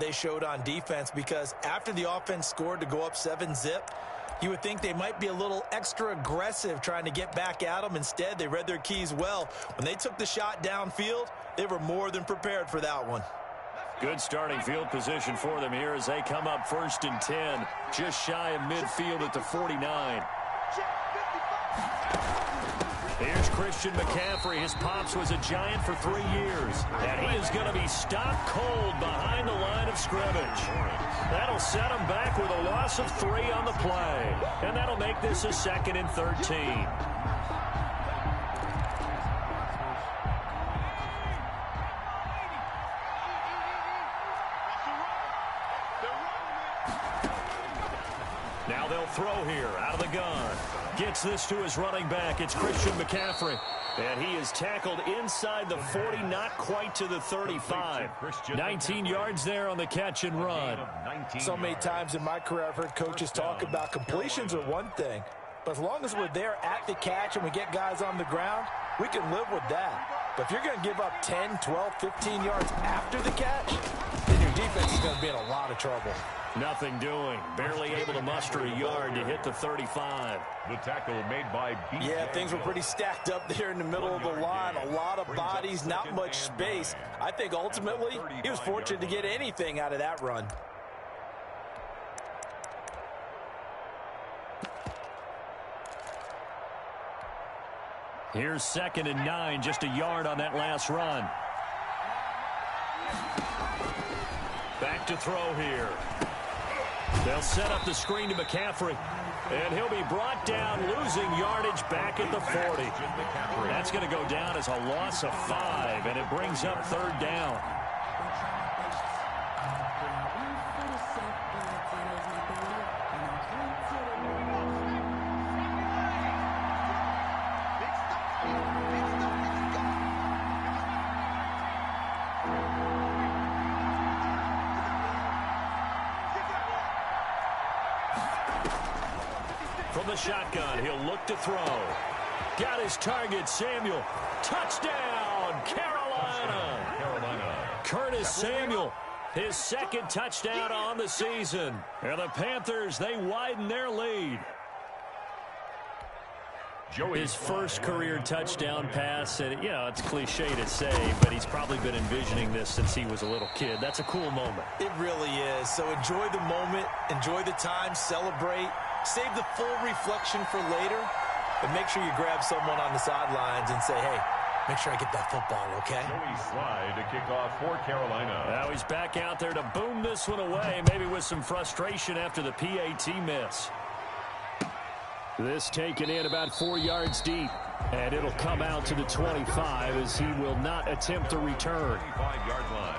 they showed on defense, because after the offense scored to go up 7-zip, you would think they might be a little extra aggressive trying to get back at them. Instead, they read their keys well. When they took the shot downfield, they were more than prepared for that one. Good starting field position for them here as they come up 1st and 10, just shy of midfield at the 49. Here's Christian McCaffrey. His pops was a Giant for 3 years, and he is going to be stopped cold behind the line of scrimmage. That'll set him back with a loss of 3 on the play, and that'll make this a 2nd and 13. Now they'll throw here out of the gun. Gets this to his running back. It's Christian McCaffrey. And he is tackled inside the 40, not quite to the 35. 19 yards there on the catch and run. So many times in my career I've heard coaches talk about completions are one thing, but as long as we're there at the catch and we get guys on the ground, we can live with that. But if you're going to give up 10, 12, 15 yards after the catch, then your defense is going to be in a lot of trouble. Nothing doing. Barely able to muster a yard to hit the 35. The tackle made by B. Yeah, things were pretty stacked up there in the middle of the line. A lot of bodies, not much space. I think ultimately he was fortunate to get anything out of that run. Here's 2nd and 9, just a yard on that last run. Back to throw here. They'll set up the screen to McCaffrey, and he'll be brought down, losing yardage back at the 40. That's going to go down as a loss of 5, and it brings up 3rd down. From the shotgun, he'll look to throw. Got his target, Samuel. Touchdown, Carolina. Curtis Samuel, his 2nd touchdown on the season. And the Panthers, they widen their lead. His first career touchdown pass, and, you know, it's cliche to say, but he's probably been envisioning this since he was a little kid. That's a cool moment. It really is. So enjoy the moment, enjoy the time, celebrate. Save the full reflection for later, but make sure you grab someone on the sidelines and say, hey, make sure I get that football, okay? Joey Slye to kick off for Carolina. Now he's back out there to boom this one away, maybe with some frustration after the PAT miss. This taken in about 4 yards deep, and it'll come out to the 25 as he will not attempt to return. 25-yard line.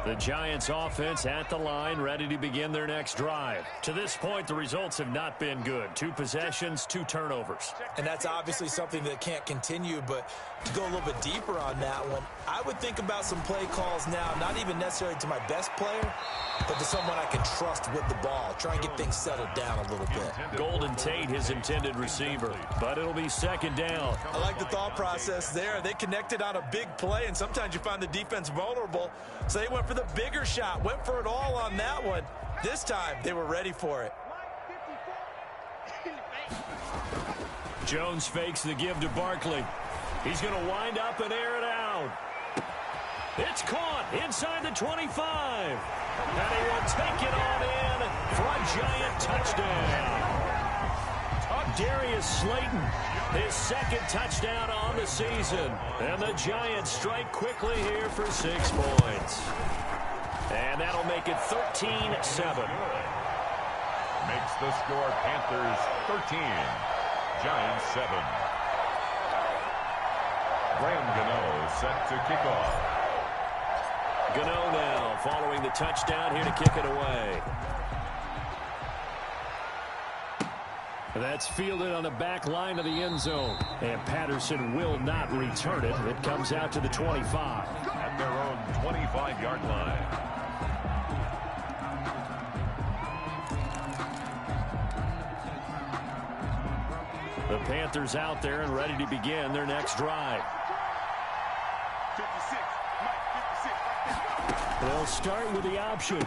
The Giants offense at the line, ready to begin their next drive. To this point, the results have not been good. 2 possessions, 2 turnovers. And that's obviously something that can't continue, but to go a little bit deeper on that one, I would think about some play calls now, not even necessarily to my best player, but to someone I can trust with the ball. Try and get things settled down a little bit. Golden Tate, his intended receiver, but it'll be 2nd down. I like the thought process there. They connected on a big play, and sometimes you find the defense vulnerable, so they went for the bigger shot, went for it all on that one. This time, they were ready for it. Jones fakes the give to Barkley. He's going to wind up and air it out. It's caught inside the 25. And he will take it on in for a Giant touchdown. Darius Slayton, his 2nd touchdown on the season. And the Giants strike quickly here for 6 points. And that'll make it 13-7. Makes the score Panthers 13, Giants 7. Graham Gano set to kick off. Gano now following the touchdown here to kick it away. That's fielded on the back line of the end zone. And Patterson will not return it. It comes out to the 25. At their own 25-yard line. The Panthers out there and ready to begin their next drive. 56. They'll start with the option.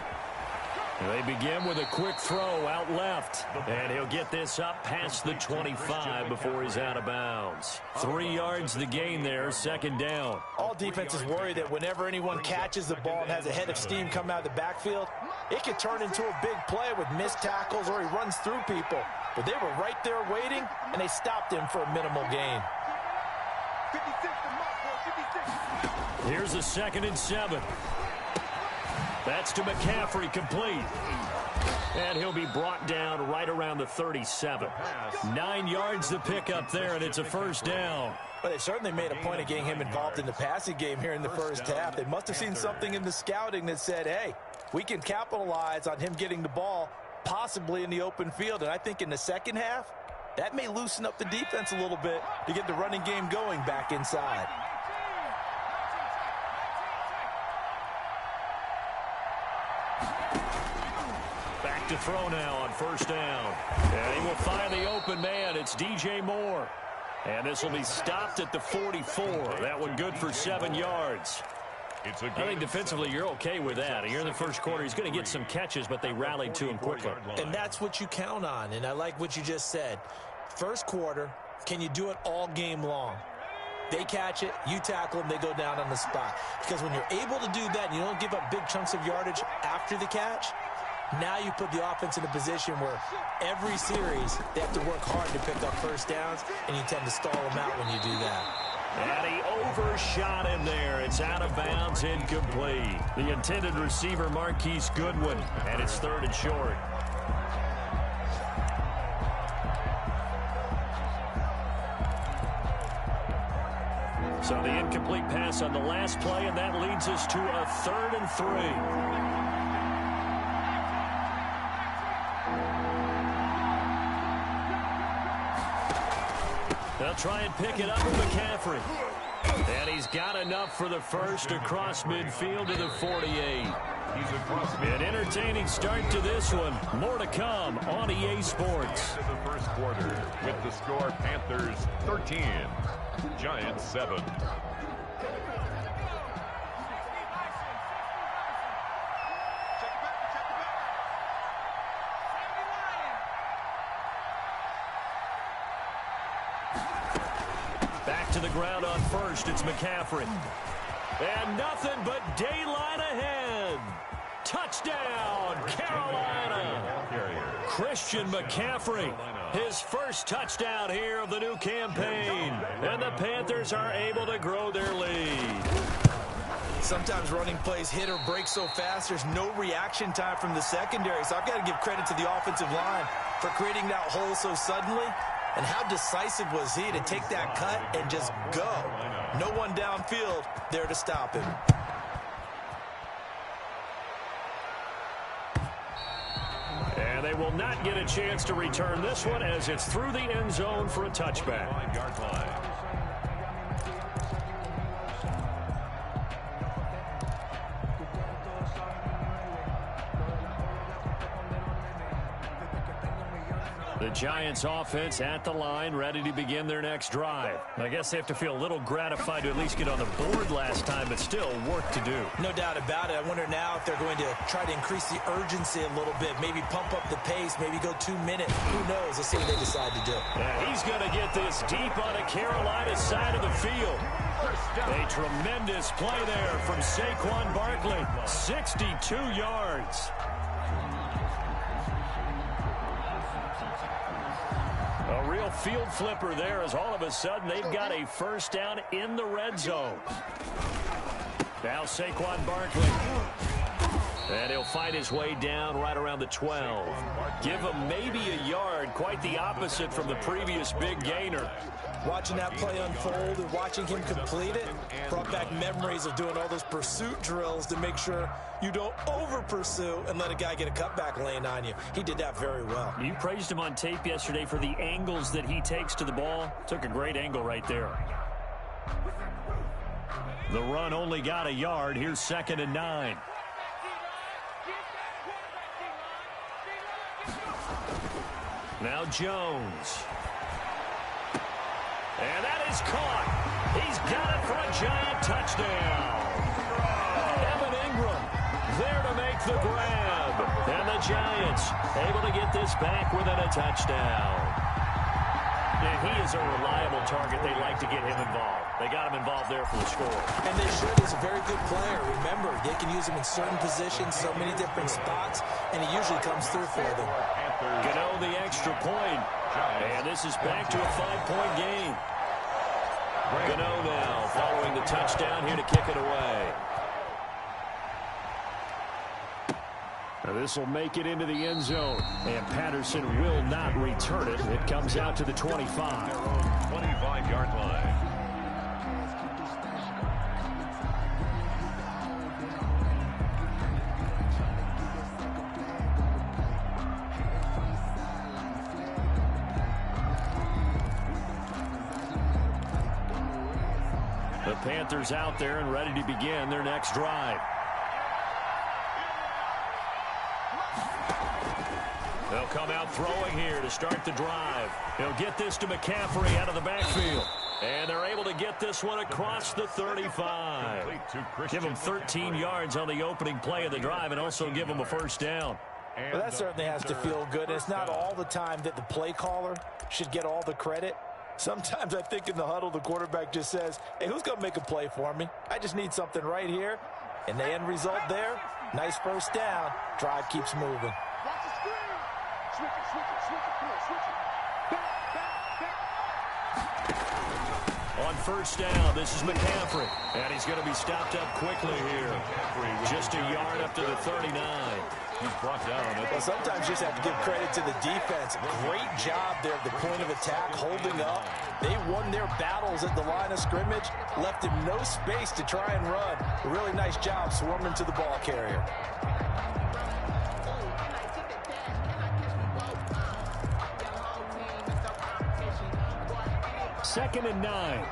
They begin with a quick throw out left. And he'll get this up past the 25 before he's out of bounds. 3 yards the gain there, second down. All defenses worry that whenever anyone catches the ball and has a head of steam come out of the backfield, it can turn into a big play with missed tackles or he runs through people. But they were right there waiting, and they stopped him for a minimal gain. Here's a 2nd and 7. That's to McCaffrey, complete. And he'll be brought down right around the 37. 9 yards to pick up there, and it's a first down. But they certainly made a point of getting him involved in the passing game here in the first half. They must have seen something in the scouting that said, hey, we can capitalize on him getting the ball possibly in the open field. And I think in the second half, that may loosen up the defense a little bit to get the running game going back inside. Back to throw now on first down. And he will find the open man. It's DJ Moore. And this will be stopped at the 44. That one good for 7 yards. I think defensively you're okay with that. Here in the first quarter, he's going to get some catches, but they rallied to him quickly. And that's what you count on, and I like what you just said. First quarter, can you do it all game long? They catch it, you tackle them, they go down on the spot. Because when you're able to do that and you don't give up big chunks of yardage after the catch, now you put the offense in a position where every series they have to work hard to pick up first downs, and you tend to stall them out when you do that. And he overshot him there. It's out of bounds, incomplete. The intended receiver, Marquise Goodwin, and it's 3rd and short. So the incomplete pass on the last play, and that leads us to a 3rd and 3. They'll try and pick it up with McCaffrey. And he's got enough for the first across midfield to the 48. An entertaining start to this one. More to come on EA Sports. The first quarter with the score Panthers 13, Giants 7. Back to the ground on first. It's McCaffrey. And nothing but daylight ahead. Touchdown, Carolina. Christian McCaffrey, his first touchdown here of the new campaign. And the Panthers are able to grow their lead. Sometimes running plays hit or break so fast, there's no reaction time from the secondary. So I've got to give credit to the offensive line for creating that hole so suddenly. And how decisive was he to take that cut and just go? No one downfield there to stop him. And they will not get a chance to return this one as it's through the end zone for a touchback. 5-yard line. The Giants offense at the line, ready to begin their next drive. I guess they have to feel a little gratified to at least get on the board last time, but still work to do. No doubt about it. I wonder now if they're going to try to increase the urgency a little bit, maybe pump up the pace, maybe go 2 minutes. Who knows? Let's see what they decide to do. Yeah, he's going to get this deep on the Carolina side of the field. A tremendous play there from Saquon Barkley, 62 yards. A real field flipper there as all of a sudden they've got a first down in the red zone. Now Saquon Barkley. And he'll fight his way down right around the 12. Give him maybe a yard, quite the opposite from the previous big gainer. Watching that play unfold and watching him complete it brought back memories of doing all those pursuit drills to make sure you don't over-pursue and let a guy get a cutback lane on you. He did that very well. You praised him on tape yesterday for the angles that he takes to the ball. Took a great angle right there. The run only got a yard. Here's 2nd and 9. Now Jones. And that is caught. He's got it for a Giant touchdown. Evan Ingram there to make the grab. And the Giants able to get this back within a touchdown. And he is a reliable target. They like to get him involved. They got him involved there for the score. And they should. He's a very good player. Remember, they can use him in certain positions, so many different spots, and he usually comes through for them. Gano the extra point. And this is back to a 5-point game. Gano now following the touchdown here to kick it away. Now this will make it into the end zone. And Patterson will not return it. It comes out to the 25. 25-yard line. The Panthers out there and ready to begin their next drive. They'll come out throwing here to start the drive. He'll get this to McCaffrey out of the backfield. And they're able to get this one across the 35. Give them 13 yards on the opening play of the drive and also give them a first down. Well, that certainly has to feel good. It's not all the time that the play caller should get all the credit. Sometimes I think in the huddle, the quarterback just says, hey, who's going to make a play for me? I just need something right here. And the end result there, nice first down. Drive keeps moving. On first down, this is McCaffrey. And he's going to be stopped up quickly here. Just a yard up to the 39. He's brought down. Well, sometimes you just have to give credit to the defense. Great job there at the point of attack, holding up. They won their battles at the line of scrimmage, left him no space to try and run. A really nice job swarming to the ball carrier. Second and 9.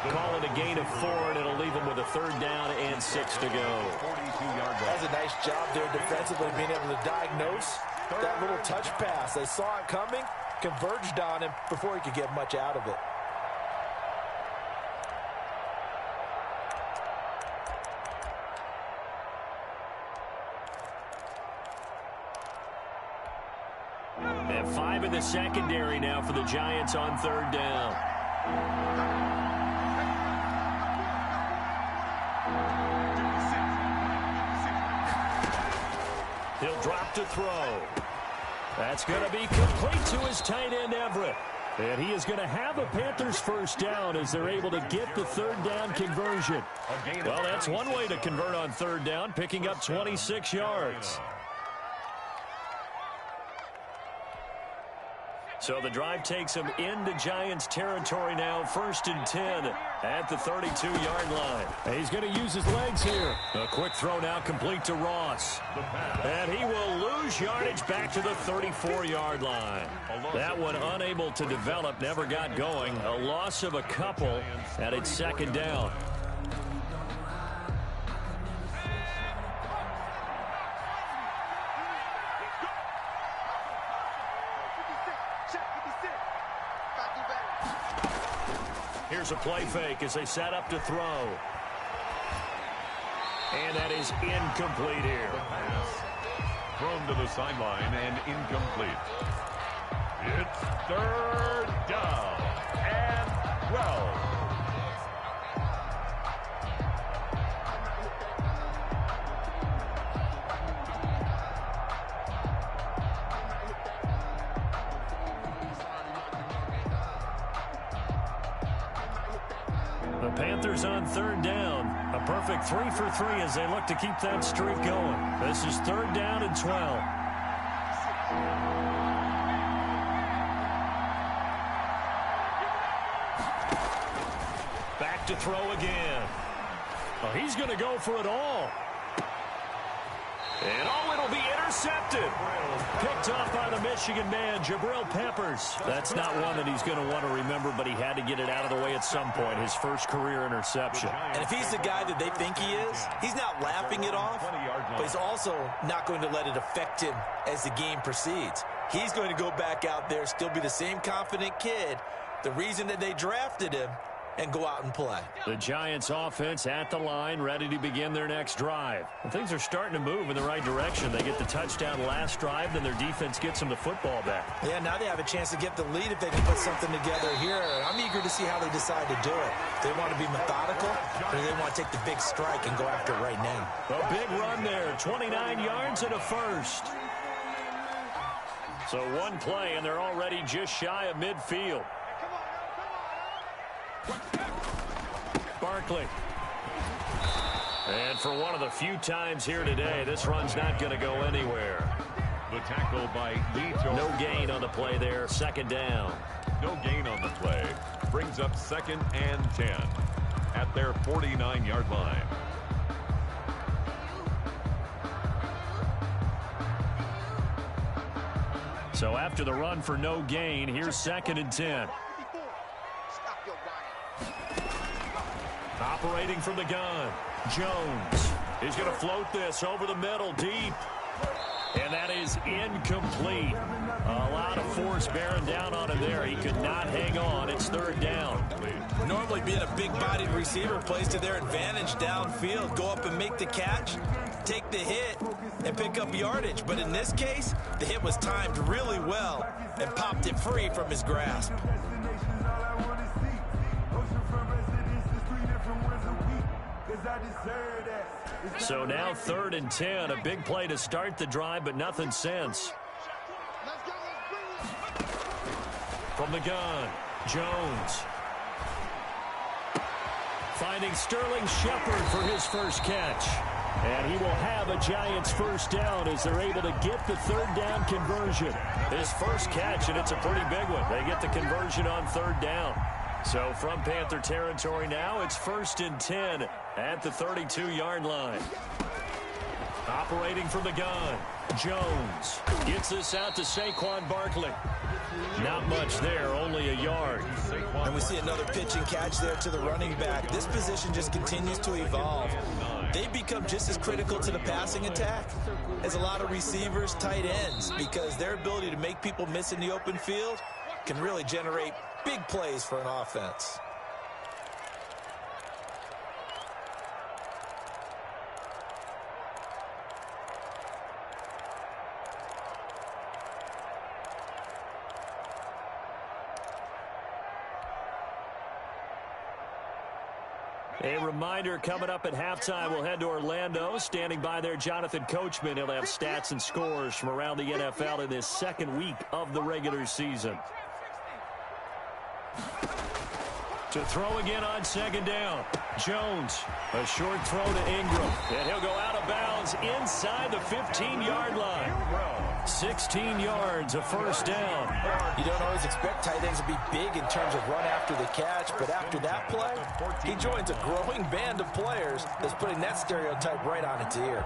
Call it a gain of 4, and it'll leave them with a third down and 6 to go. That's a nice job there defensively, being able to diagnose that little touch pass. They saw it coming, converged on him before he could get much out of it. And 5 in the secondary now for the Giants on third down. He'll drop to throw. That's going to be complete to his tight end, Everett. And he is going to have a Panthers first down as they're able to get the third down conversion. Well, that's one way to convert on third down, picking up 26 yards. So the drive takes him into Giants territory now, 1st and 10 at the 32-yard line. And he's going to use his legs here. A quick throw now complete to Ross. And he will lose yardage back to the 34-yard line. That one unable to develop, never got going. A loss of a couple, and it's second down. Here's a play fake as they set up to throw. And that is incomplete here. Thrown to the sideline and incomplete. It's third down and 12. The Panthers on third down. A perfect 3 for 3 as they look to keep that streak going. This is third down and 12. Back to throw again. Oh, he's going to go for it all. And it'll be intercepted. Picked off by the Michigan man, Jabril Peppers. That's not one that he's going to want to remember, but he had to get it out of the way at some point, his first career interception. And if he's the guy that they think he is, he's not laughing it off, but he's also not going to let it affect him as the game proceeds. He's going to go back out there, still be the same confident kid, the reason that they drafted him, and go out and play. The Giants offense at the line, ready to begin their next drive. And things are starting to move in the right direction. They get the touchdown last drive, then their defense gets them the football back. Yeah, now they have a chance to get the lead if they can put something together here. I'm eager to see how they decide to do it. They want to be methodical, or they want to take the big strike and go after it right now. A big run there, 29 yards and a first. So one play, and they're already just shy of midfield. Barkley. And for one of the few times here today, this run's not going to go anywhere. The tackle by Yeto. No gain on the play there, second down. No gain on the play. Brings up 2nd and 10 at their 49-yard line. So after the run for no gain, here's 2nd and 10. Operating from the gun, Jones. He's going to float this over the middle, deep. And that is incomplete. A lot of force bearing down on him there. He could not hang on. It's 3rd down. Normally being a big-bodied receiver plays to their advantage downfield. Go up and make the catch, take the hit, and pick up yardage. But in this case, the hit was timed really well and popped it free from his grasp. So now 3rd and 10. A big play to start the drive, but nothing since. From the gun, Jones. Finding Sterling Shepard for his first catch. And he will have a Giants first down as they're able to get the 3rd down conversion. His first catch, and it's a pretty big one. They get the conversion on 3rd down. So from Panther territory now, it's 1st and 10 at the 32-yard line. Operating from the gun, Jones gets this out to Saquon Barkley. Not much there, only a yard. And we see another pitch and catch there to the running back. This position just continues to evolve. They become just as critical to the passing attack as a lot of receivers, tight ends, because their ability to make people miss in the open field can really generate big plays for an offense. A reminder, coming up at halftime, we'll head to Orlando. Standing by there, Jonathan Coachman. He'll have stats and scores from around the NFL in this 2nd week of the regular season. To throw again on 2nd down. Jones, a short throw to Ingram. And he'll go out of bounds inside the 15-yard line. 16 yards, a first down. You don't always expect tight ends to be big in terms of run after the catch, but after that play, he joins a growing band of players that's putting that stereotype right on its ear.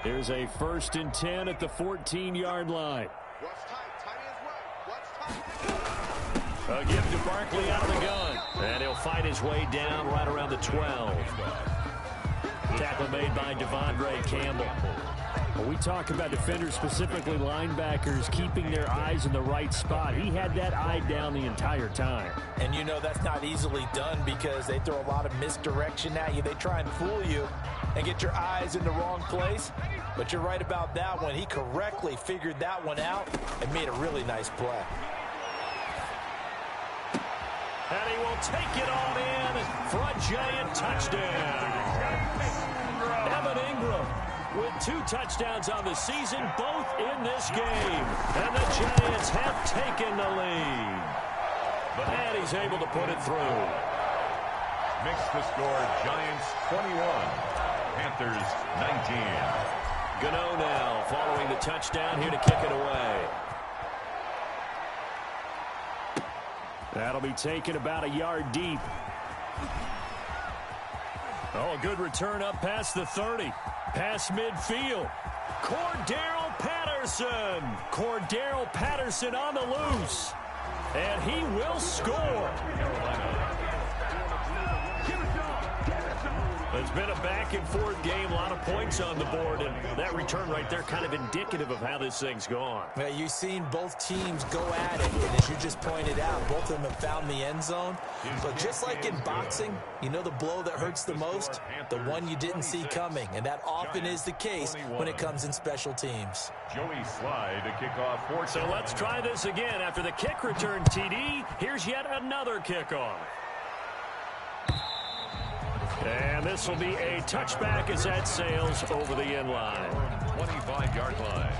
Here's a 1st and 10 at the 14-yard line. A give to Barkley out of the gun. And he'll fight his way down right around the 12. Tackle made by Devondre Campbell. When we talk about defenders, specifically linebackers, keeping their eyes in the right spot, he had that eye down the entire time. And you know that's not easily done because they throw a lot of misdirection at you. They try and fool you and get your eyes in the wrong place. But you're right about that one. He correctly figured that one out and made a really nice play. And he will take it on in for a Giant touchdown. Evan Ingram with 2 touchdowns on the season, both in this game. And the Giants have taken the lead. And he's able to put it through. Makes the score Giants 21, Panthers 19. Gano now following the touchdown here to kick it away. That'll be taken about a yard deep. Oh, a good return up past the 30. Past midfield. Cordero Patterson. Cordero Patterson on the loose. And he will score. It's been a back-and-forth game, a lot of points on the board, and that return right there kind of indicative of how this thing's gone. Yeah, you've seen both teams go at it, and as you just pointed out, both of them have found the end zone. But just like in boxing, you know the blow that hurts the most? The one you didn't see coming, and that often is the case when it comes in special teams. Joey Slye to kick off. So let's try this again. After the kick return, TD, here's yet another kickoff. And this will be a touchback as that sails over the end line. 25-yard line.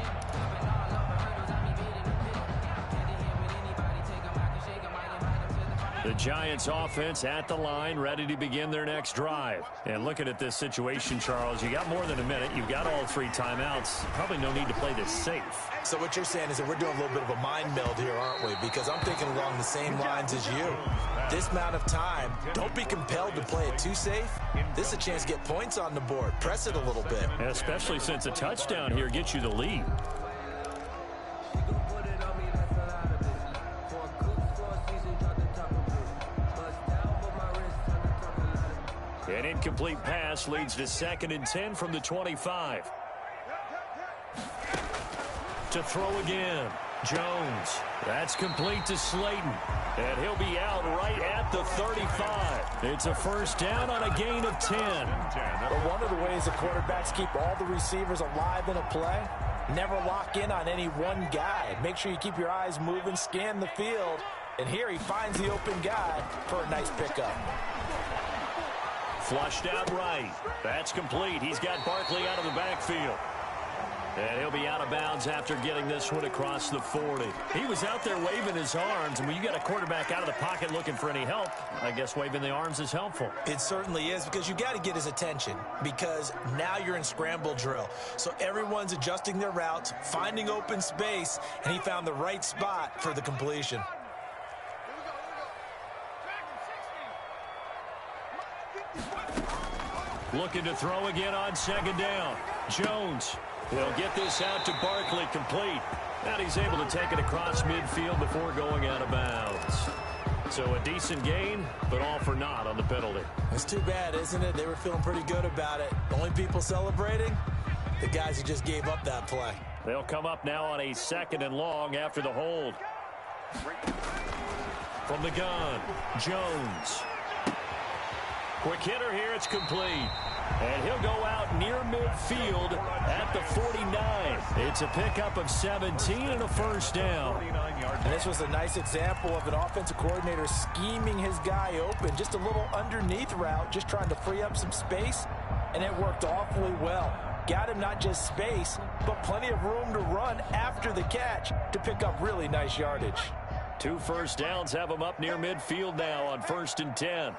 The Giants offense at the line, ready to begin their next drive. And looking at this situation, Charles, you got more than a minute. You've got all 3 timeouts. Probably no need to play this safe. So what you're saying is that we're doing a little bit of a mind meld here, aren't we? Because I'm thinking along the same lines as you. This amount of time, don't be compelled to play it too safe. This is a chance to get points on the board. Press it a little bit. Especially since a touchdown here gets you the lead. An incomplete pass leads to 2nd and 10 from the 25. To throw again. Jones. That's complete to Slayton. And he'll be out right at the 35. It's a first down on a gain of 10. But one of the ways the quarterbacks keep all the receivers alive in a play, never lock in on any one guy. Make sure you keep your eyes moving, scan the field. And here he finds the open guy for a nice pickup. Flushed out right. That's complete. He's got Barkley out of the backfield. And he'll be out of bounds after getting this one across the 40. He was out there waving his arms, and when you got a quarterback out of the pocket looking for any help, I guess waving the arms is helpful. It certainly is, because you got to get his attention, because now you're in scramble drill. So everyone's adjusting their routes, finding open space, and he found the right spot for the completion. Looking to throw again on 2nd down. Jones. He'll get this out to Barkley, complete. And he's able to take it across midfield before going out of bounds. So a decent gain, but all for naught on the penalty. It's too bad, isn't it? They were feeling pretty good about it. The only people celebrating, the guys who just gave up that play. They'll come up now on a 2nd and long after the hold. From the gun, Jones. Quick hitter here, it's complete. And he'll go out near midfield at the 49. It's a pickup of 17 and a first down. And this was a nice example of an offensive coordinator scheming his guy open. Just a little underneath route, just trying to free up some space. And it worked awfully well. Got him not just space, but plenty of room to run after the catch to pick up really nice yardage. 2 first downs have him up near midfield now on 1st and 10.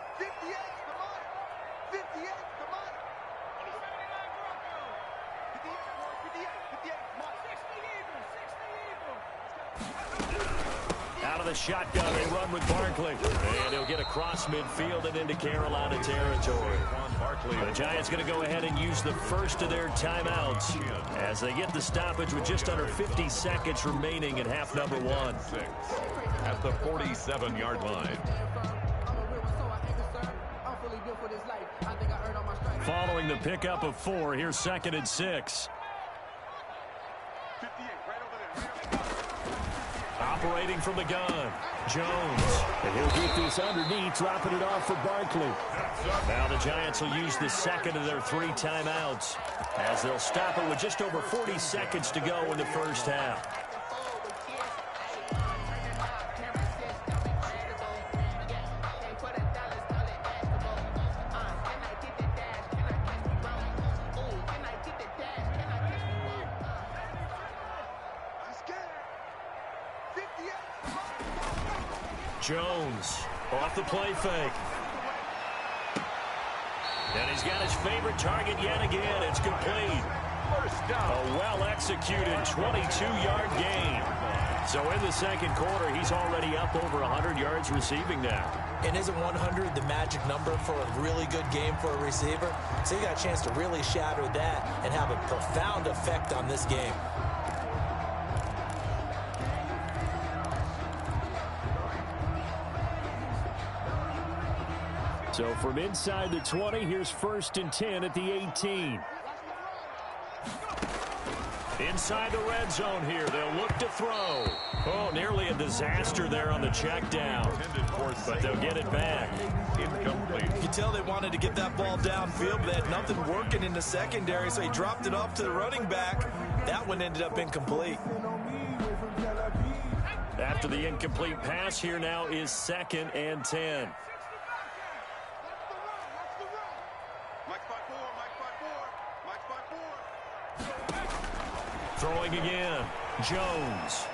The shotgun, they run with Barkley. And he'll get across midfield and into Carolina territory. The Giants going to go ahead and use the first of their timeouts as they get the stoppage with just under 50 seconds remaining in half number 1. At the 47-yard line. Following the pickup of 4, here's 2nd and 6. Operating from the gun, Jones. And he'll get this underneath, dropping it off for Barkley. Now the Giants will use the 2nd of their 3 timeouts as they'll stop it with just over 40 seconds to go in the first half. Jones off the play fake. And he's got his favorite target yet again. It's complete. First down. A well-executed 22-yard gain. So in the second quarter, he's already up over 100 yards receiving now. And isn't 100 the magic number for a really good game for a receiver? So you got a chance to really shatter that and have a profound effect on this game. So from inside the 20, here's 1st and 10 at the 18. Inside the red zone here, they'll look to throw. Oh, nearly a disaster there on the check down. But they'll get it back. Incomplete. You can tell they wanted to get that ball downfield, but they had nothing working in the secondary, so he dropped it off to the running back. That one ended up incomplete. After the incomplete pass, here now is 2nd and 10. Throwing again, Jones.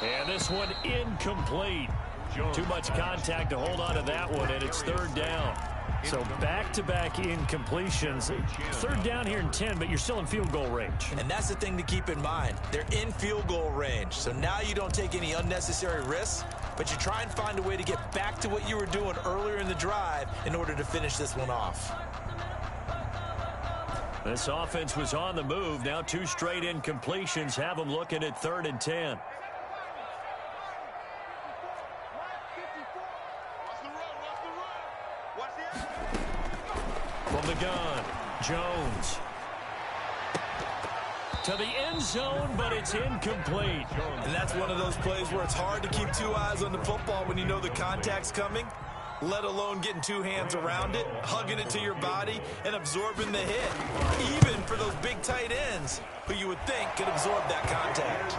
And this one incomplete. Too much contact to hold on to that one, and it's 3rd down. So back-to-back incompletions. 3rd down here in 10, but you're still in field goal range. And that's the thing to keep in mind. They're in field goal range. So now you don't take any unnecessary risks, but you try and find a way to get back to what you were doing earlier in the drive in order to finish this one off. This offense was on the move. Now 2 straight incompletions have them looking at 3rd and 10. From the gun, Jones. To the end zone, but it's incomplete. And that's one of those plays where it's hard to keep 2 eyes on the football when you know the contact's coming, let alone getting 2 hands around it, hugging it to your body, and absorbing the hit. Even for those big tight ends, who you would think could absorb that contact.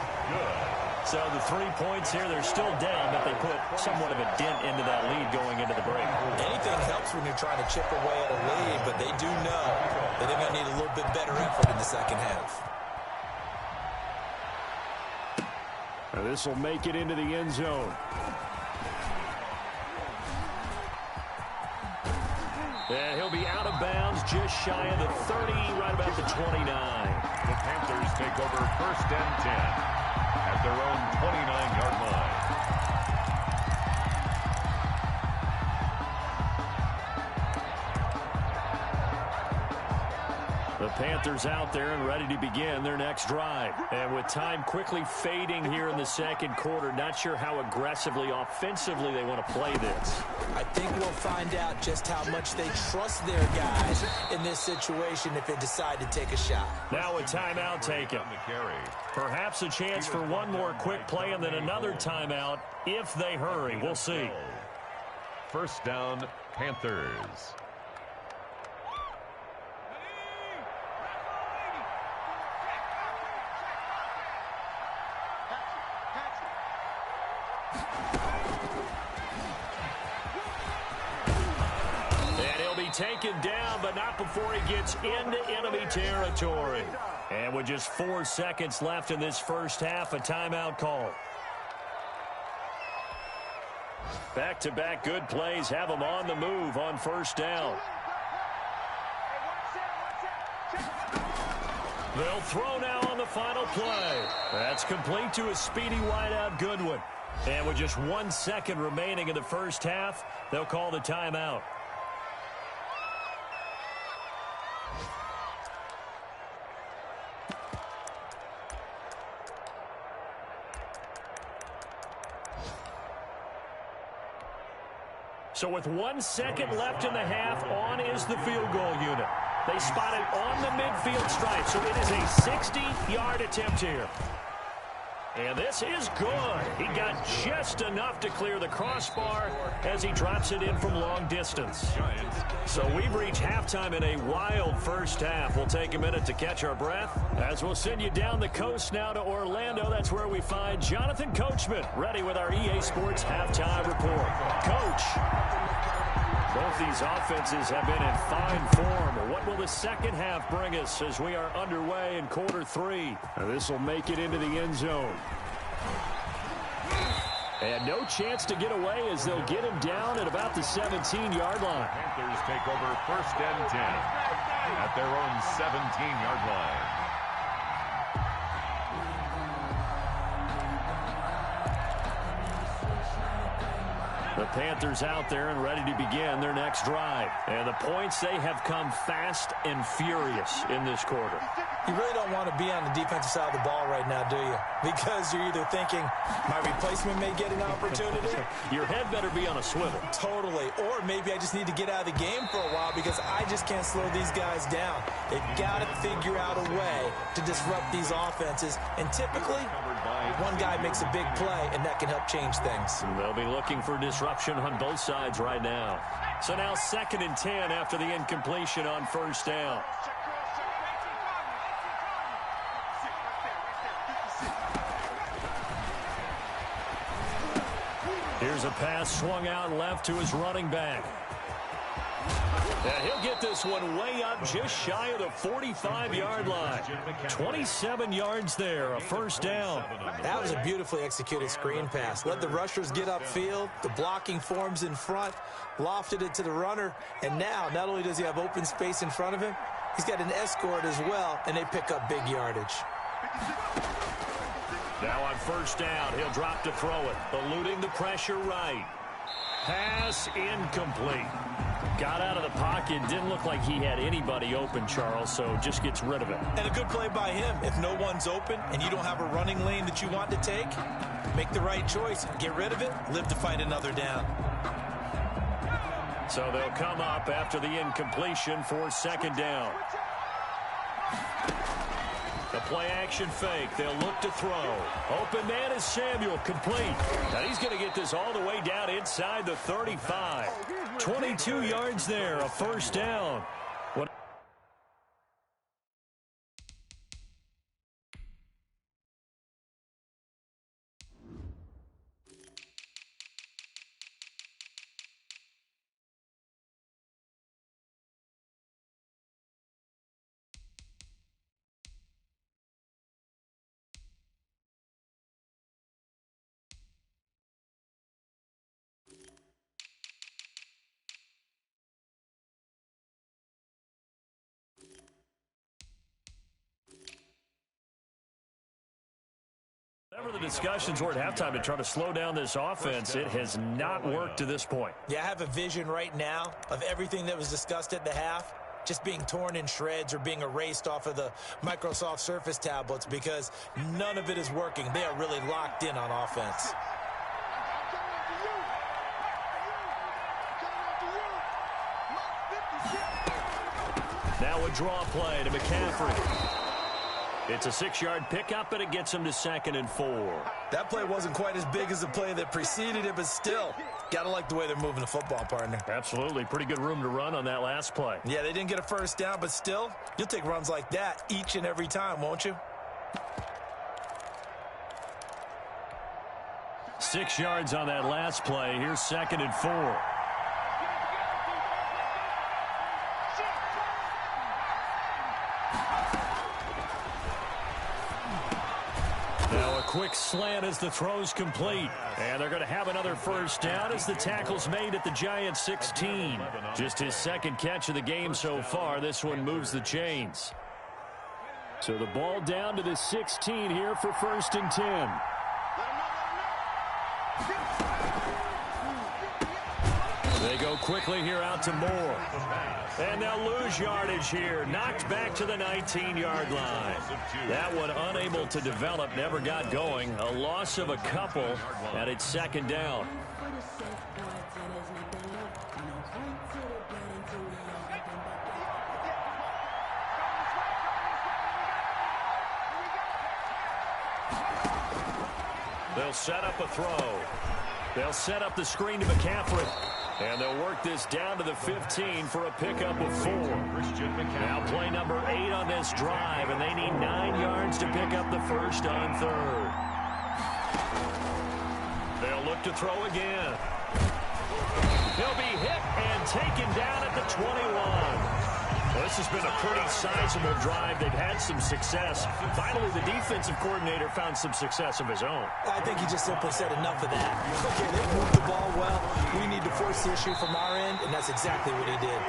So the 3 points here, they're still down, but they put somewhat of a dent into that lead going into the break. Anything helps when you're trying to chip away at a lead, but they do know that they're going to need a little bit better effort in the second half. Now this will make it into the end zone. And he'll be out of bounds just shy of the 30, right about the 29. The Panthers take over 1st and 10 at their own 29-yard line. The Panthers out there and ready to begin their next drive. And with time quickly fading here in the second quarter, not sure how aggressively, offensively they want to play this. I think we'll find out just how much they trust their guys in this situation if they decide to take a shot. Now a timeout taken. Perhaps a chance for one more quick play and then another timeout if they hurry. We'll see. 1st down, Panthers. Taken down, but not before he gets into enemy territory. And with just 4 seconds left in this first half, a timeout call. Back-to-back good plays have them on the move on 1st down. They'll throw now on the final play. That's complete to a speedy wideout Goodwin. And with just 1 second remaining in the first half, they'll call the timeout. So with 1 second left in the half, on is the field goal unit. They spot it on the midfield stripe, so it is a 60-yard attempt here. And this is good. He got just enough to clear the crossbar as he drops it in from long distance. So we've reached halftime in a wild first half. We'll take a minute to catch our breath as we'll send you down the coast now to Orlando. That's where we find Jonathan Coachman ready with our EA Sports halftime report. Coach, both these offenses have been in fine form. What will the second half bring us as we are underway in quarter 3? This will make it into the end zone. And no chance to get away as they'll get him down at about the 17-yard line. Panthers take over 1st and 10. at their own 17-yard line. The Panthers out there and ready to begin their next drive. And the points, they have come fast and furious in this quarter. You really don't want to be on the defensive side of the ball right now, do you? Because you're either thinking, my replacement may get an opportunity. Your head better be on a swivel. Totally. Or maybe I just need to get out of the game for a while because I just can't slow these guys down. They've got to figure out a way to disrupt these offenses. And typically, one guy makes a big play, and that can help change things. They'll be looking for disruption on both sides right now. So now 2nd and 10 after the incompletion on first down. Here's a pass swung out left to his running back. And he'll get this one way up just shy of the 45-yard line. 27 yards there, a first down. That was a beautifully executed screen pass. Let the rushers get upfield. The blocking forms in front. Lofted it to the runner. And now, not only does he have open space in front of him, he's got an escort as well, and they pick up big yardage. Now on first down, he'll drop to throw it. Eluding the pressure right. Pass incomplete. Got out of the pocket. Didn't look like he had anybody open, Charles, so just gets rid of it. And a good play by him. If no one's open and you don't have a running lane that you want to take, make the right choice. Get rid of it. Live to fight another down. So they'll come up after the incompletion for 2nd down. The play-action fake. They'll look to throw. Open man is Samuel, complete. And he's going to get this all the way down inside the 35. 22 yards there, a first down. Whatever the discussions were at halftime to try to slow down this offense, it has not worked to this point. Yeah, I have a vision right now of everything that was discussed at the half just being torn in shreds or being erased off of the Microsoft Surface tablets because none of it is working. They are really locked in on offense. Now a draw play to McCaffrey. It's a 6-yard pickup, and it gets him to 2nd and 4. That play wasn't quite as big as the play that preceded it, but still, got to like the way they're moving the football, partner. Absolutely. Pretty good room to run on that last play. Yeah, they didn't get a first down, but still, you'll take runs like that each and every time, won't you? 6 yards on that last play. Here's 2nd and 4. Quick slant as the throw's complete. And they're going to have another first down as the tackle's made at the Giants' 16. Just his 2nd catch of the game so far. This one moves the chains. So the ball down to the 16 here for 1st and 10. They go quickly here out to Moore. And they'll lose yardage here. Knocked back to the 19-yard line. That one unable to develop, never got going. A loss of a couple, and it's 2nd down. They'll set up a throw. They'll set up the screen to McCaffrey. And they'll work this down to the 15 for a pickup of 4. Now play number 8 on this drive, and they need 9 yards to pick up the first on 3rd. They'll look to throw again. He'll be hit and taken down at the 21. Well, this has been a pretty sizable drive. They've had some success. Finally, the defensive coordinator found some success of his own. I think he just simply said enough of that. Okay, they've moved the ball well. We need to force the issue from our end, and that's exactly what he did.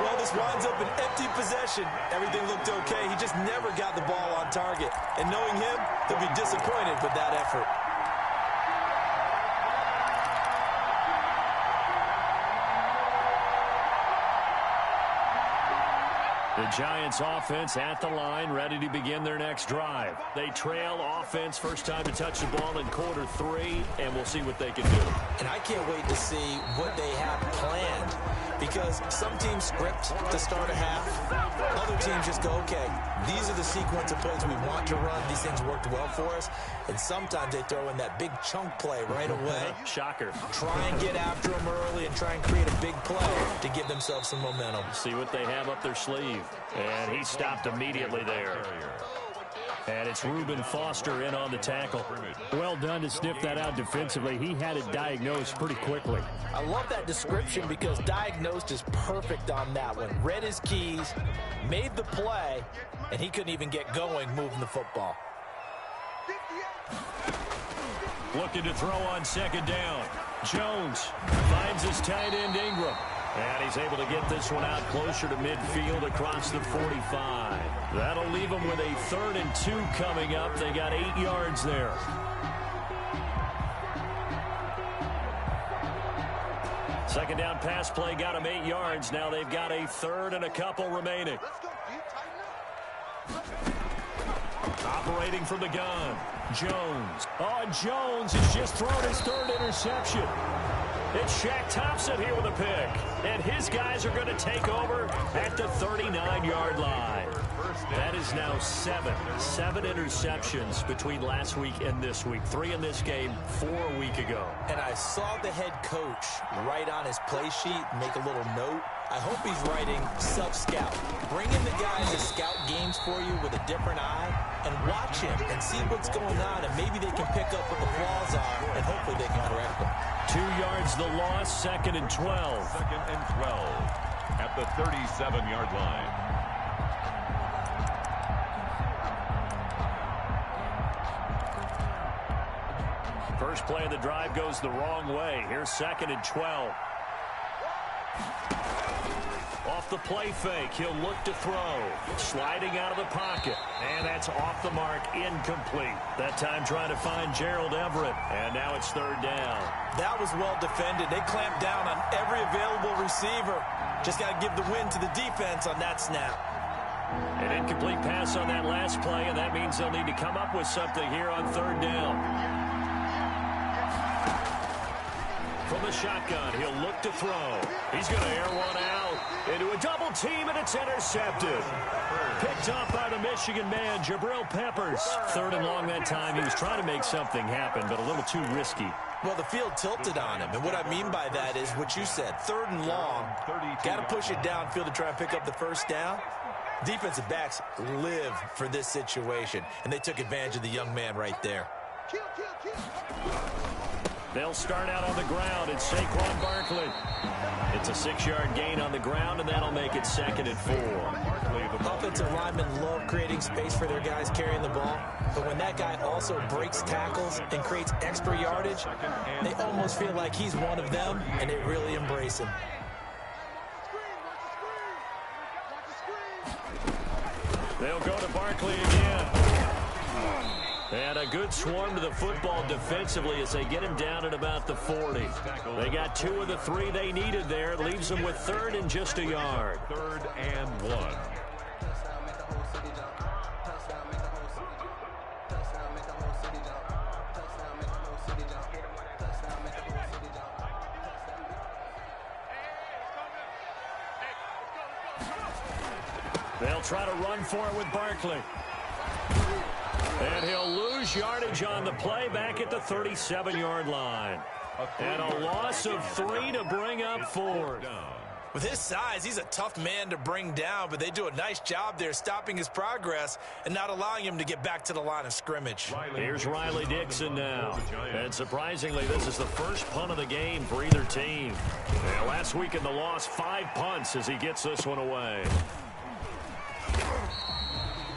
Well, this winds up an empty possession. Everything looked okay. He just never got the ball on target. And knowing him, he'll be disappointed with that effort. The Giants offense at the line, ready to begin their next drive. They trail offense, first time to touch the ball in quarter 3, and we'll see what they can do. And I can't wait to see what they have planned, because some teams script to start a half. Other teams just go, okay, these are the sequence of plays we want to run. These things worked well for us. And sometimes they throw in that big chunk play right away. Shocker. Try and get after them early and try and create a big play to give themselves some momentum. See what they have up their sleeve. And he stopped immediately there. And it's Reuben Foster in on the tackle. Well done to sniff that out defensively. He had it diagnosed pretty quickly. I love that description because diagnosed is perfect on that one. Read his keys, made the play, and he couldn't even get going moving the football. Looking to throw on second down. Jones finds his tight end Ingram. And he's able to get this one out closer to midfield across the 45. That'll leave them with a 3rd and 2 coming up. They got 8 yards there. Second down pass play got them 8 yards. Now they've got a 3rd and a couple remaining. Operating from the gun. Jones. Oh, Jones has just thrown his 3rd interception. It's Shaq Thompson here with a pick. And his guys are going to take over at the 39-yard line. That is now 7 interceptions between last week and this week. 3 in this game, 4 a week ago. And I saw the head coach write on his play sheet, make a little note. I hope he's writing sub-scout. Bring in the guys to scout games for you with a different eye and watch him and see what's going on, and maybe they can pick up what the flaws are, and hopefully they can correct them. 2 yards the loss, 2nd and 12. 2nd and 12 at the 37-yard line. First play of the drive goes the wrong way. Here's 2nd and 12. Off the play fake, he'll look to throw. Sliding out of the pocket. And that's off the mark, incomplete. That time trying to find Gerald Everett. And now it's 3rd down. That was well defended. They clamped down on every available receiver. Just got to give the win to the defense on that snap. An incomplete pass on that last play, and that means they'll need to come up with something here on 3rd down. From the shotgun, he'll look to throw. He's going to air one out into a double team, and it's intercepted. Picked off by the Michigan man, Jabril Peppers. 3rd and long that time. He was trying to make something happen, but a little too risky. Well, the field tilted on him, and what I mean by that is what you said. 3rd and long, got to push it downfield to try and pick up the first down. Defensive backs live for this situation, and they took advantage of the young man right there. They'll start out on the ground. It's Saquon Barkley. It's a 6-yard gain on the ground, and that'll make it 2nd and 4. Offensive linemen love creating space for their guys carrying the ball, but when that guy also breaks tackles and creates extra yardage, they almost feel like he's one of them, and they really embrace him. They'll go to Barkley again. And a good swarm to the football defensively as they get him down at about the 40. They got 2 of the 3 they needed there. It leaves them with 3rd and just a yard. 3rd and 1. They'll try to run for it with Barkley. And he'll lose yardage on the play back at the 37-yard line. And a loss of 3 to bring up 4th. With his size, he's a tough man to bring down, but they do a nice job there stopping his progress and not allowing him to get back to the line of scrimmage. Here's Riley Dixon now. And surprisingly, this is the first punt of the game for either team. And last week in the loss, 5 punts as he gets this one away.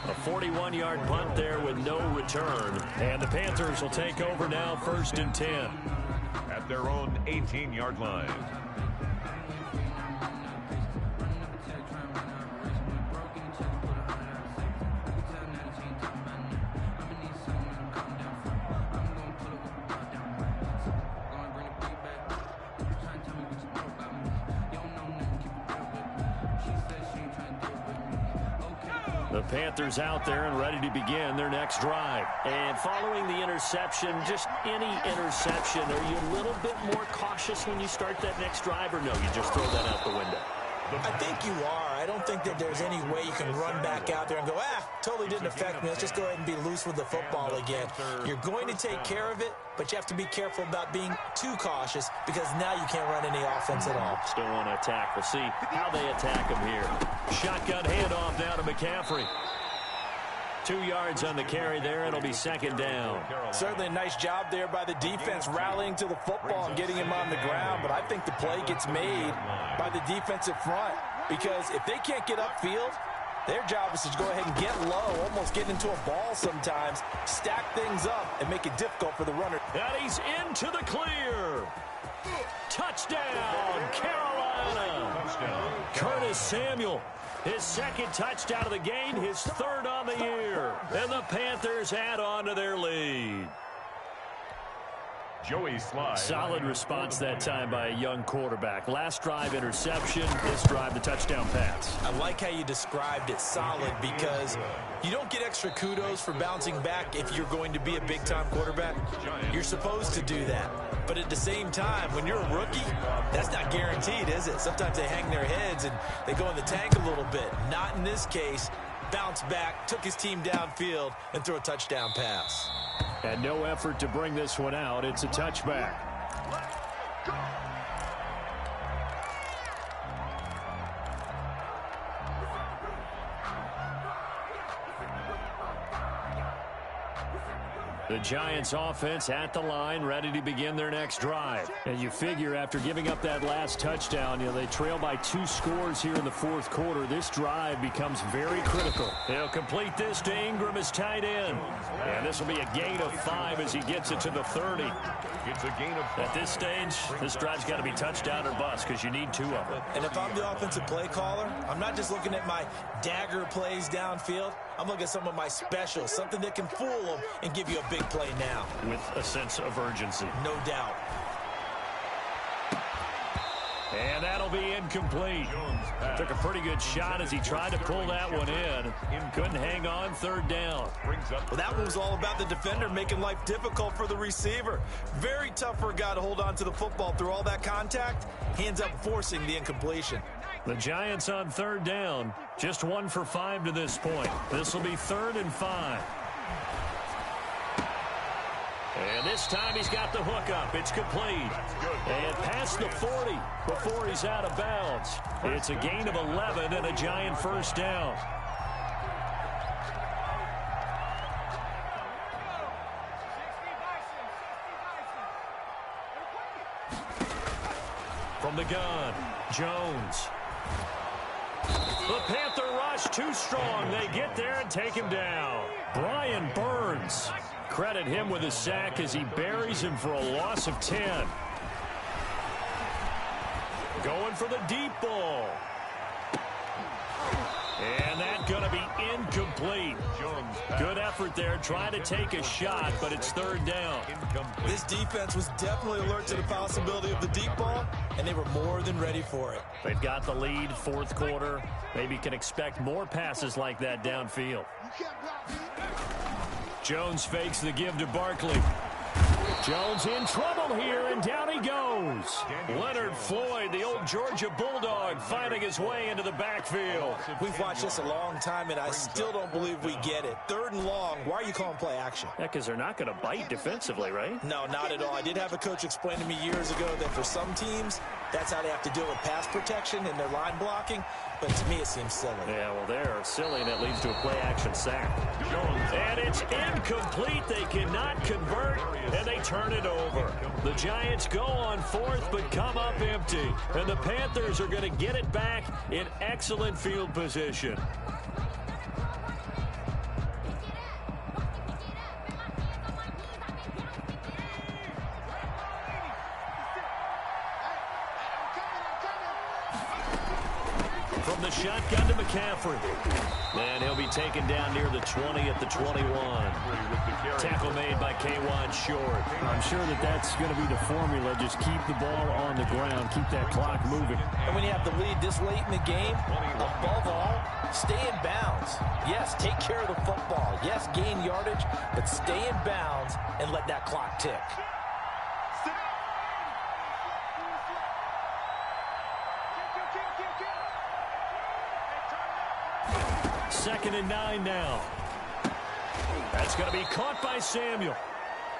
A 41-yard punt there with no return. And the Panthers will take over now, 1st and 10. At their own 18-yard line. The Panthers out there and ready to begin their next drive. And following the interception, just any interception, are you a little bit more cautious when you start that next drive, or no, you just throw that out the window? I think you are. I don't think that there's any way you can run back out there and go, totally didn't affect me. Let's just go ahead and be loose with the football again. You're going to take care of it, but you have to be careful about being too cautious because now you can't run any offense at all. Still want to attack. We'll see how they attack him here. Shotgun handoff now to McCaffrey. 2 yards on the carry there. It'll be second down. Certainly a nice job there by the defense rallying to the football and getting him on the ground, but I think the play gets made by the defensive front because if they can't get upfield, their job is to go ahead and get low, almost get into a ball sometimes, stack things up, and make it difficult for the runner. And he's into the clear. Touchdown, Carolina. Curtis Samuel. His second touchdown of the game, his third on the year. And the Panthers add on to their lead. Joey Slye. Solid response that time by a young quarterback. Last drive, interception. This drive, the touchdown pass. I like how you described it, solid, because you don't get extra kudos for bouncing back if you're going to be a big-time quarterback. You're supposed to do that. But at the same time, when you're a rookie, that's not guaranteed, is it? Sometimes they hang their heads and they go in the tank a little bit. Not in this case. Bounced back, took his team downfield, and threw a touchdown pass. And no effort to bring this one out. It's a touchback. The Giants offense at the line, ready to begin their next drive. And you figure after giving up that last touchdown, they trail by 2 scores here in the fourth quarter. This drive becomes very critical. He'll complete this to Ingram as tight end. And this will be a gain of 5 as he gets it to the 30. It's a gain of 5. At this stage, this drive's got to be touchdown or bust because you need 2 of them. And if I'm the offensive play caller, I'm not just looking at my dagger plays downfield. I'm looking at some of my specials, something that can fool them and give you a big play now. With a sense of urgency. No doubt. And that'll be incomplete. Took a pretty good shot as he tried to pull that one in. Couldn't hang on, third down. Well, that one was all about the defender making life difficult for the receiver. Very tough for a guy to hold on to the football through all that contact. He ends up forcing the incompletion. The Giants on third down. Just 1 for 5 to this point. This will be 3rd and 5. And this time he's got the hook up. It's complete. And past the 40 before he's out of bounds. It's a gain of 11 and a Giant first down. From the gun, Jones. The Panther rush too strong. They get there and take him down. Brian Burns. Credit him with a sack as he buries him for a loss of 10. Going for the deep ball. And that's going to be incomplete. Good effort there, trying to take a shot, but it's third down. This defense was definitely alert to the possibility of the deep ball, and they were more than ready for it. They've got the lead, fourth quarter. Maybe can expect more passes like that downfield. Jones fakes the give to Barkley. Jones in trouble here, and down he goes. Leonard Floyd, the old Georgia Bulldog, finding his way into the backfield. We've watched this a long time, and I still don't believe we get it. 3rd and long, why are you calling play action? Yeah, because they're not going to bite defensively, right? No, not at all. I did have a coach explain to me years ago that for some teams, that's how they have to deal with pass protection and their line blocking. But to me, it seems silly. Yeah, well, they're silly, and it leads to a play-action sack. And it's incomplete. They cannot convert, and they turn it over. The Giants go on 4th, but come up empty. And the Panthers are going to get it back in excellent field position. From the shotgun to McCaffrey. And he'll be taken down near the 20 at the 21. Tackle made by K1 Short. I'm sure that's going to be the formula. Just keep the ball on the ground. Keep that clock moving. And when you have the lead this late in the game, above all, stay in bounds. Yes, take care of the football. Yes, gain yardage, but stay in bounds and let that clock tick. Second and 9 now. That's going to be caught by Samuel.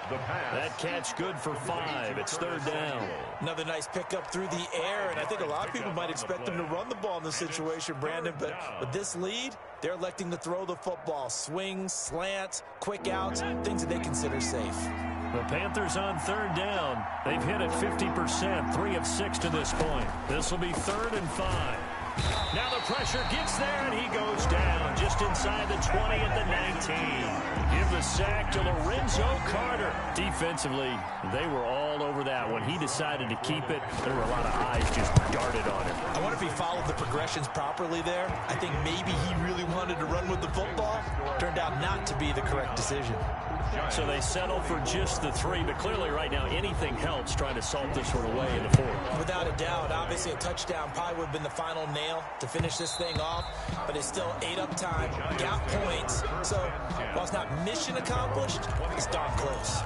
That catch good for 5. It's third down. Another nice pickup through the air, and I think a lot of people might expect them to run the ball in this situation, Brandon, but with this lead, they're electing to throw the football. Swings, slants, quick outs, things that they consider safe. The Panthers on third down. They've hit it 50%, 3 of 6 to this point. This will be third and 5. Now the pressure gets there, and he goes down just inside the 20 at the 19. Give the sack to Lorenzo Carter. Defensively, they were all over that. When he decided to keep it, there were a lot of eyes just darted on him. I wonder if he followed the progressions properly there. I think maybe he really wanted to run with the football. Turned out not to be the correct decision. So they settle for just the 3, but clearly right now anything helps trying to salt this one away in the 4th. Without a doubt, obviously a touchdown probably would have been the final nail to finish this thing off, but it's still 8 up time, got points, so while it's not mission accomplished, it's darn close.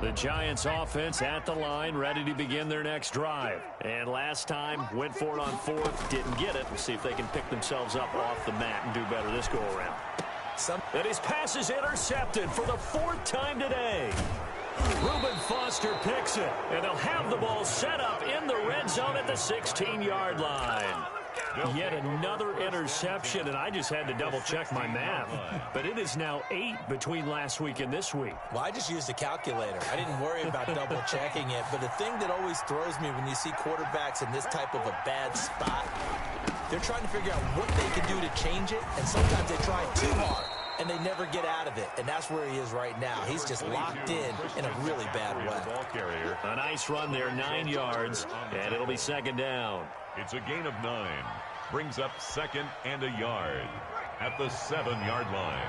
The Giants offense at the line, ready to begin their next drive. And last time, went for it on 4th, didn't get it. We'll see if they can pick themselves up off the mat and do better this go-around. And his pass is intercepted for the 4th time today. Reuben Foster picks it, and they'll have the ball set up in the red zone at the 16-yard line. Yet another interception, and I just had to double-check my math. But it is now 8 between last week and this week. Well, I just used a calculator. I didn't worry about double-checking it. But the thing that always throws me when you see quarterbacks in this type of a bad spot, they're trying to figure out what they can do to change it, and sometimes they try too hard, and they never get out of it. And that's where he is right now. He's just locked in a really bad way. A nice run there, 9 yards, and it'll be second down. It's a gain of 9. Brings up second and a yard at the 7-yard line.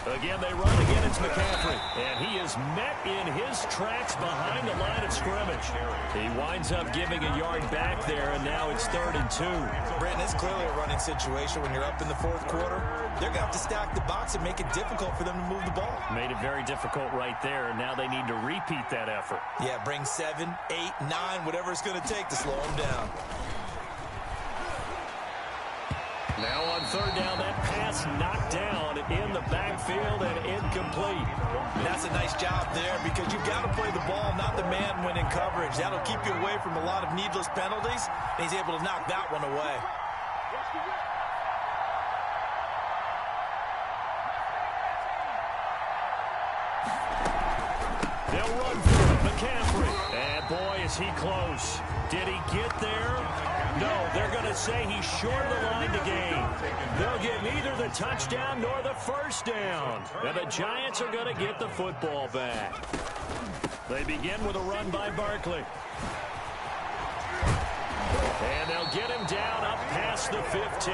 Again, they run. Again, it's McCaffrey. And he is met in his tracks behind the line of scrimmage. He winds up giving a yard back there, and now it's 3rd and 2. Brandon, it's clearly a running situation when you're up in the 4th quarter. They're going to have to stack the box and make it difficult for them to move the ball. Made it very difficult right there, and now they need to repeat that effort. Yeah, bring 7, 8, 9, whatever it's going to take to slow them down. Now on 3rd down, that pass knocked down in the backfield and incomplete. That's a nice job there because you've got to play the ball, not the man when in coverage. That'll keep you away from a lot of needless penalties, and he's able to knock that one away. They'll run through it. McCaffrey. And boy, is he close. Did he get there? No, they're going to say he's short of the line to gain. They'll get neither the touchdown nor the first down. And the Giants are going to get the football back. They begin with a run by Barkley. And they'll get him down up past the 15.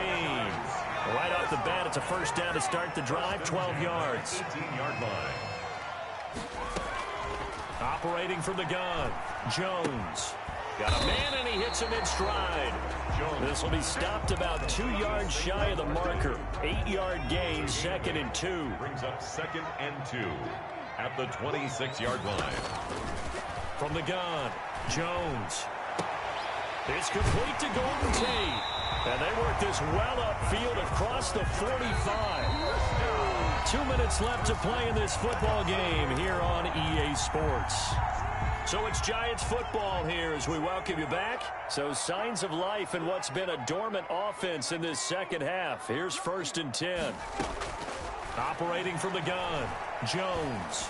Right off the bat, it's a first down to start the drive, 12 yards. 18-yard line. Operating from the gun, Jones. Got a man, and he hits him in stride. This will be stopped about 2 yards shy of the marker. 8-yard gain, 2nd and 2. Brings up 2nd and 2 at the 26-yard line. From the gun, Jones. It's complete to Golden Tate. And they work this well upfield across the 45. 2 minutes left to play in this football game here on EA Sports. So it's Giants football here as we welcome you back. So signs of life in what's been a dormant offense in this second half. Here's 1st and 10. Operating from the gun, Jones.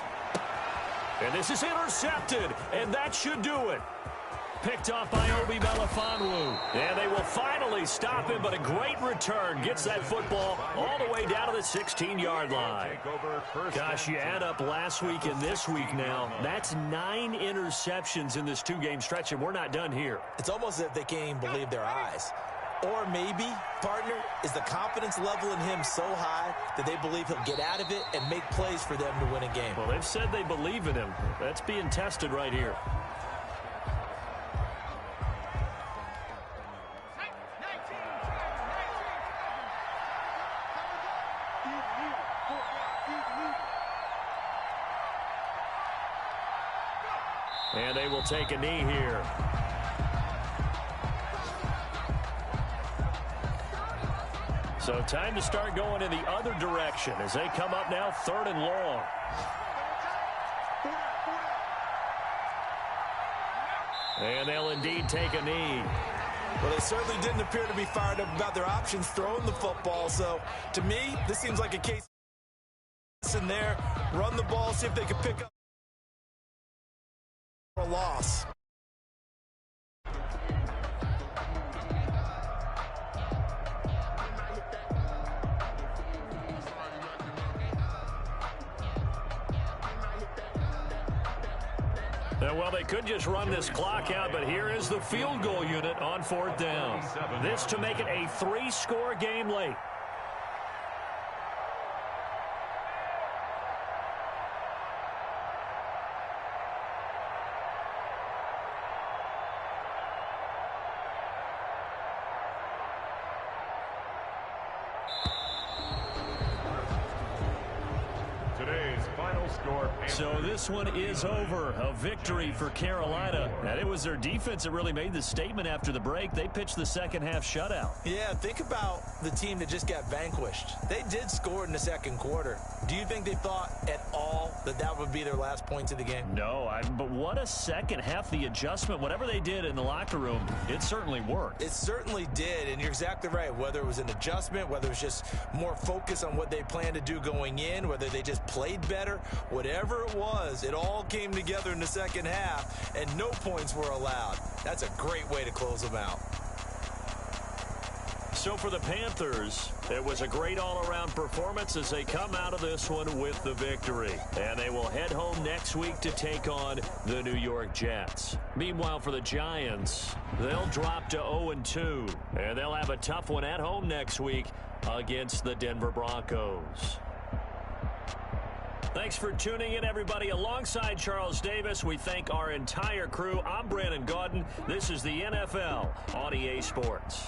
And this is intercepted, and that should do it. Picked off by Obi Melifonwu. And they will finally stop him, but a great return. Gets that football all the way down to the 16-yard line. Gosh, you add up last week and this week now. That's 9 interceptions in this 2-game stretch, and we're not done here. It's almost as if they can't even believe their eyes. Or maybe, partner, is the confidence level in him so high that they believe he'll get out of it and make plays for them to win a game. Well, they've said they believe in him. That's being tested right here. And they will take a knee here. So time to start going in the other direction as they come up now 3rd and long. And they'll indeed take a knee. Well, they certainly didn't appear to be fired up about their options throwing the football. So, to me, this seems like a case in there. Run the ball, see if they can pick up a loss. Well, they could just run this clock out, but here is the field goal unit on 4th down. This to make it a 3-score game late. So this one is over. A victory for Carolina. And it was their defense that really made the statement after the break. They pitched the second-half shutout. Yeah, think about the team that just got vanquished. They did score in the second quarter. Do you think they thought at all that that would be their last points of the game? No, but what a second half. The adjustment, whatever they did in the locker room, it certainly worked. It certainly did, and you're exactly right. Whether it was an adjustment, whether it was just more focus on what they planned to do going in, whether they just played better, whatever it was, it all came together in the second half, and no points were allowed. That's a great way to close them out. So for the Panthers, it was a great all-around performance as they come out of this one with the victory. And they will head home next week to take on the New York Jets. Meanwhile, for the Giants, they'll drop to 0-2. And they'll have a tough one at home next week against the Denver Broncos. Thanks for tuning in, everybody. Alongside Charles Davis, we thank our entire crew. I'm Brandon Gaudin. This is the NFL on EA Sports.